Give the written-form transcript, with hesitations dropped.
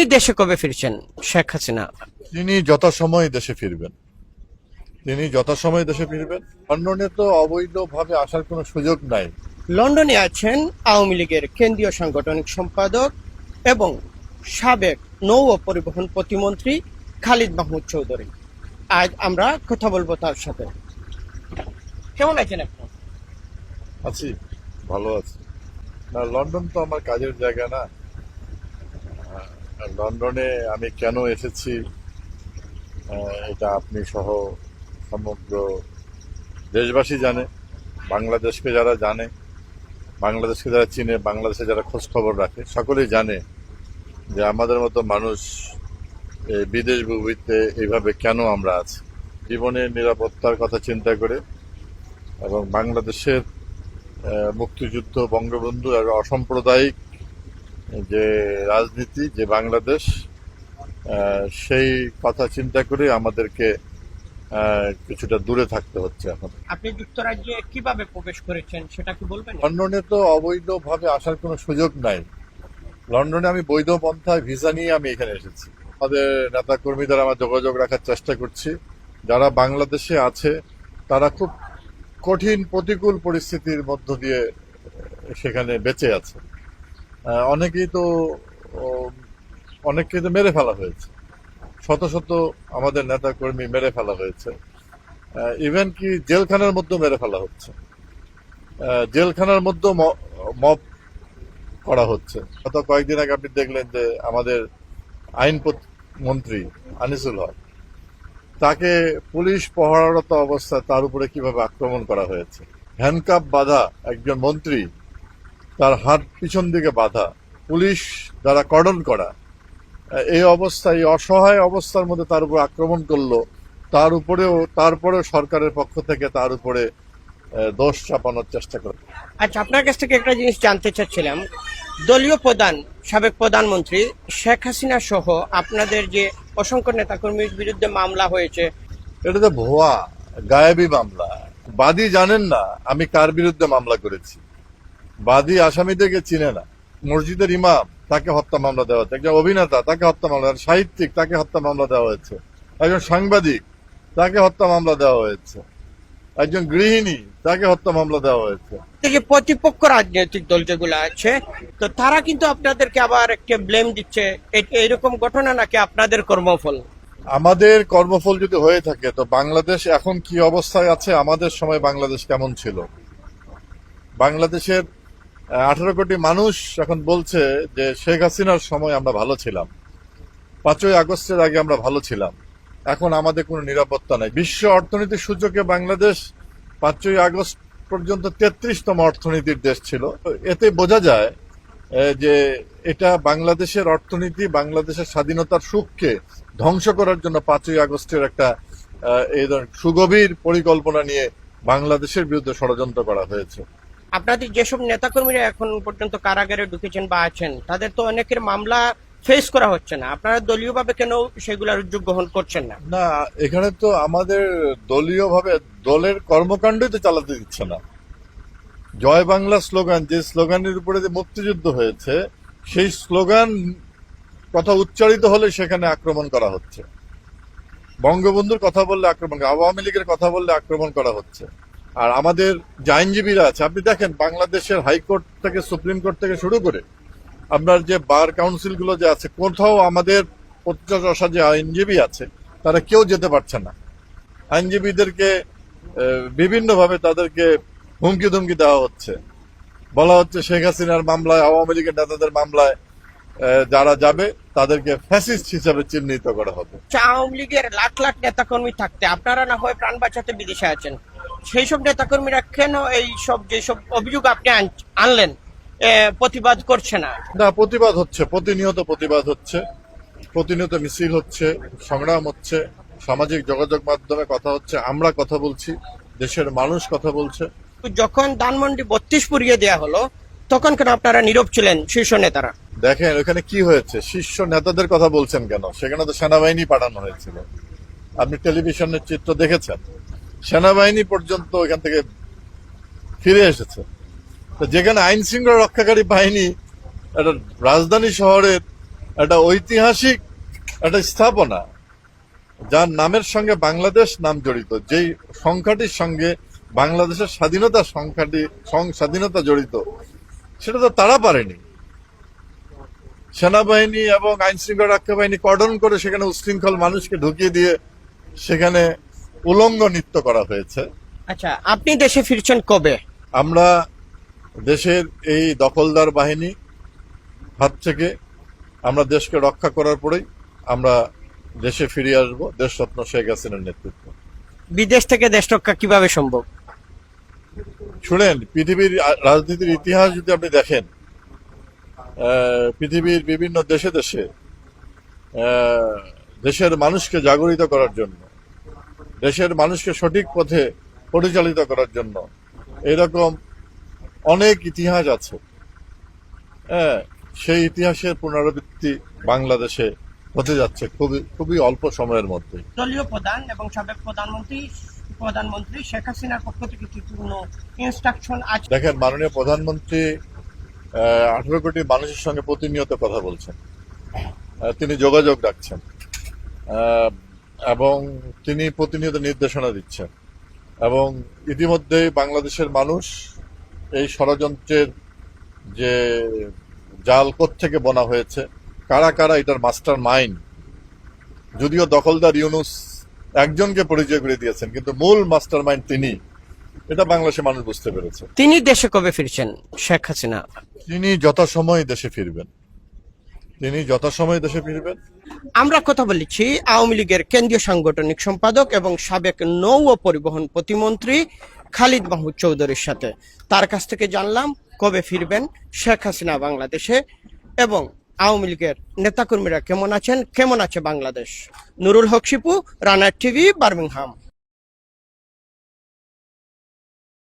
তিনি দেশে কবে ফিরছেন শেখ হাসিনা? তিনি যথাসময়ে দেশে ফিরবেন। লন্ডনে তো অবৈধভাবে আসার কোনো সুযোগ নাই। লন্ডনে আছেন আওয়ামী লীগের কেন্দ্রীয় সাংগঠনিক সম্পাদক এবং সাবেক নৌ ও পরিবহন প্রতিমন্ত্রী খালিদ মাহমুদ চৌধুরী। আজ আমরা কথা বলবো তার সাথে। কেমন আছেন আপনি? আছি, ভালো আছি। না, লন্ডন তো আমার কাজের জায়গা না। লন্ডনে আমি কেন এসেছি এটা আপনি সহ সমগ্র দেশবাসী জানে, বাংলাদেশকে যারা জানে, বাংলাদেশকে যারা চিনে, বাংলাদেশে যারা খোঁজ খবর রাখে, সকলেই জানে যে আমাদের মতো মানুষ বিদেশ ভূমিতে এইভাবে কেন আমরা আছি। জীবনের নিরাপত্তার কথা চিন্তা করে এবং বাংলাদেশের মুক্তিযুদ্ধ, বঙ্গবন্ধু আর অসাম্প্রদায়িক যে রাজনীতি, যে বাংলাদেশ, সেই কথা চিন্তা করে আমাদেরকে কিছুটা দূরে থাকতে হচ্ছে এখন। আপনি যুক্তরাজ্যে কিভাবে প্রবেশ করেছেন সেটা কি বলবেন? লন্ডনে তো অবৈধভাবে আসার কোনো সুযোগ নাই। লন্ডনে আমি বৈধ পন্থায় ভিসা নিয়ে আমি এখানে এসেছি। আমাদের নেতা কর্মীদের আমার যোগাযোগ রাখার চেষ্টা করছি। যারা বাংলাদেশে আছে তারা খুব কঠিন প্রতিকূল পরিস্থিতির মধ্য দিয়ে সেখানে বেঁচে আছে। অনেককে তো মেরে ফেলা হয়েছে, শত শত আমাদের নেতা কর্মী মেরে ফেলা হয়েছে। ইভেন কি জেলখানার মধ্যে মেরে ফেলা হচ্ছে, জেলখানার মধ্যে মব করা হচ্ছে। গত কয়েকদিন আগে আপনি দেখলেন যে আমাদের আইন মন্ত্রী আনিসুল হক, তাকে পুলিশ পহরারত অবস্থায় তার উপরে কিভাবে আক্রমণ করা হয়েছে। হ্যান্ডকাপ বাঁধা একজন মন্ত্রী, তার হাত পিছন দিকে বাঁধা, পুলিশ দ্বারা কর্ডন করা, এই অবস্থায়, এই অসহায় অবস্থার মধ্যে তার উপর আক্রমণ করলো। তারপরেও সরকারের পক্ষ থেকে তার উপরে দোষ চাপানোর চেষ্টা করে। আচ্ছা, আপনার কাছ থেকে একটা জিনিস জানতে চাচ্ছিলাম। দলীয় প্রধান, সাবেক প্রধানমন্ত্রী শেখ হাসিনা সহ আপনাদের যে অসংখ্য নেতাকর্মীর বিরুদ্ধে মামলা হয়েছে, এটা তো ভুয়া, গায়েবী মামলা। বাদী জানেন না আমি কার বিরুদ্ধে মামলা করেছি। বাদী আসামিদেরকে চিনে না। মসজিদের ইমাম, তাকে হত্যা মামলা দেওয়া হয়েছে। একজন অভিনেতা, তাকে হত্যা মামলা, সাহিত্যিক, তাকে হত্যা মামলা দেওয়া হয়েছে। একজন সাংবাদিক, তাকে হত্যা মামলা দেওয়া হয়েছে। একজন গৃহিণী, তাকে হত্যা মামলা দেওয়া হয়েছে। যে প্রতিপক্ষ রাজনৈতিক দল যেগুলো আছে, তো তারা কিন্তু আপনাদেরকে আবার একটা ব্লেম দিচ্ছে, এইরকম ঘটনা নাকি আপনাদের কর্মফল। আমাদের কর্মফল যদি হয়ে থাকে তো বাংলাদেশ এখন কি অবস্থায় আছে, আমাদের সময় বাংলাদেশ কেমন ছিল? বাংলাদেশের 18 কোটি মানুষ এখন বলছে যে শেখ হাসিনার সময় আমরা ভালো ছিলাম, 5ই আগস্টের আগে আমরা ভালো ছিলাম, এখন আমাদের কোনো নিরাপত্তা নাই। বিশ্ব অর্থনীতির সূচকে বাংলাদেশ 5ই আগস্ট পর্যন্ত 33তম অর্থনীতির দেশ ছিল। এতে বোঝা যায় যে এটা বাংলাদেশের অর্থনীতি, বাংলাদেশের স্বাধীনতার সুখকে ধ্বংস করার জন্য 5ই আগস্টের একটা এই ধরনের সুগভীর পরিকল্পনা নিয়ে বাংলাদেশের বিরুদ্ধে ষড়যন্ত্র করা হয়েছে। আপনাদের যেসব নেতাকর্মীরা এখন পর্যন্ত কারাগারে ঢুকেছেন বা আছেন, তাদের তো অনেকের মামলা ফেস করা হচ্ছে না। আপনারা দলীয়ভাবে কেন সেগুলোর উদ্যোগ গ্রহণ করছেন না? না, এখানে তো আমাদের দলীয়ভাবে দলের কর্মকাণ্ডই তো চালাতে দিচ্ছে না। জয় বাংলা স্লোগান, যে স্লোগানের উপরে যে মুক্তিযুদ্ধ হয়েছে, সেই স্লোগান কথা উচ্চারিত হলে সেখানে আক্রমণ করা হচ্ছে। বঙ্গবন্ধুর কথা বললে আক্রমণ, আওয়ামী লীগের কথা বললে আক্রমণ করা হচ্ছে। আর আমাদের যে আইনজীবীরা আছে, আপনি দেখেন বাংলাদেশের হাইকোর্ট থেকে সুপ্রিম কোর্ট থেকে শুরু করে আপনার যে বার কাউন্সিল গুলো যে আছে, কোথাও আমাদের 50 যে আইনজীবী আছে তারা কেউ যেতে পারছে না। আইনজীবীদেরকে বিভিন্নভাবে তাদেরকে হুমকি ধুমকি দেওয়া হচ্ছে। বলা হচ্ছে শেখ হাসিনার মামলায়, আওয়ামী লীগের নেতাদের মামলায় যারা যাবে তাদেরকে ফ্যাসিস্ট হিসাবে চিহ্নিত করা হবে। আওয়ামী লীগের লাখ লাখ নেতাকর্মী থাকতে আপনারা না হয় প্রাণ বাঁচাতে বিদেশে আছেন, সেই সব নেতাকর্মীরা কেন এই সব যেসব অভিযোগ আপনি আনলেন প্রতিবাদ করছে না? না, প্রতিবাদ হচ্ছে, প্রতিনিয়ত প্রতিবাদ হচ্ছে, প্রতিনিয়ত মিছিল হচ্ছে, সংগ্রাম হচ্ছে, সামাজিক যোগাযোগ মাধ্যমে কথা হচ্ছে, আমরা কথা বলছি, দেশের মানুষ কথা বলছে। যখন ধানমন্ডি 32 পুড়িয়ে দেওয়া হলো, তখন কেন আপনারা নীরব ছিলেন শীর্ষ নেতারা? দেখেন ওখানে কি হয়েছে, শীর্ষ নেতাদের কথা বলছেন কেন? সেখানে তো সেনাবাহিনী পাঠানো হয়েছিল। আপনি টেলিভিশনের চিত্র দেখেছেন, সেনাবাহিনী পর্যন্ত এখান থেকে ফিরে এসেছে। তো যেখানে আইন শৃঙ্খলা রক্ষাকারী বাহিনী একটা রাজধানী শহরের একটা ঐতিহাসিক একটা স্থাপনা, যার নামের সঙ্গে বাংলাদেশ নাম জড়িত, যেই সংখ্যাটির সঙ্গে বাংলাদেশের স্বাধীনতা জড়িত, সেটা তো তারা পারেনি। সেনাবাহিনী এবং আইন শৃঙ্খলা রক্ষা বাহিনী কর্ডন করে সেখানে উশৃঙ্খল মানুষকে ঢুকিয়ে দিয়ে সেখানে উলঙ্গ নৃত্য করা হয়েছে। আচ্ছা, আপনি দেশে ফিরছেন কবে? আমরা দেশের এই দখলদার বাহিনী হাত থেকে আমরা দেশকে রক্ষা করার পরেই আমরা দেশে ফিরে আসবো, দেশরত্ন শেখ হাসিনার নেতৃত্ব। বিদেশ থেকে দেশ রক্ষা কিভাবে সম্ভব? শুনেন, পৃথিবীর রাজনীতির ইতিহাস যদি আপনি দেখেন, পৃথিবীর বিভিন্ন দেশে দেশে দেশের মানুষকে জাগরিত করার জন্য, দেশের মানুষকে সঠিক পথে পরিচালিত করার জন্য এরকম অনেক ইতিহাস আছে। সেই ইতিহাসের পুনরাবৃত্তি বাংলাদেশে হতে যাচ্ছে খুবই অল্প সময়ের মধ্যে। দলীয় প্রধান এবং সাবেক প্রধানমন্ত্রী শেখ হাসিনার পক্ষ থেকে কি কোনো ইনস্ট্রাকশন আছে? দেখেন, মাননীয় প্রধানমন্ত্রী 18 কোটি মানুষের সঙ্গে প্রতিনিয়ত কথা বলছেন, তিনি যোগাযোগ রাখছেন এবং তিনি প্রতিনিয়ত নির্দেশনা দিচ্ছেন, এবং ইতিমধ্যেই বাংলাদেশের মানুষ এই ষড়যন্ত্রের যে জাল থেকে বোনা হয়েছে, কারা কারা এটার মাস্টার মাইন্ড, যদিও দখলদার ইউনূস একজনকে পরিচয় করে দিয়েছেন, কিন্তু মূল মাস্টার মাইন্ড তিনি, এটা বাংলাদেশের মানুষ বুঝতে পেরেছে। তিনি দেশে কবে ফিরছেন শেখ হাসিনা? তিনি যথাসময়ে দেশে ফিরবেন। আমরা কথা বলেছি আওয়ামী লীগের কেন্দ্রীয় সাংগঠনিক সম্পাদক এবং সাবেক নৌ ও পরিবহন প্রতিমন্ত্রী খালিদ মাহমুদ চৌধুরীর সাথে। তার কাছ থেকে জানলাম কবে ফিরবেন শেখ হাসিনা বাংলাদেশে, এবং আওয়ামী লীগের নেতাকর্মীরা কেমন আছেন, কেমন আছে বাংলাদেশ। নুরুল হক শিপু, রানার টিভি, বার্মিংহাম।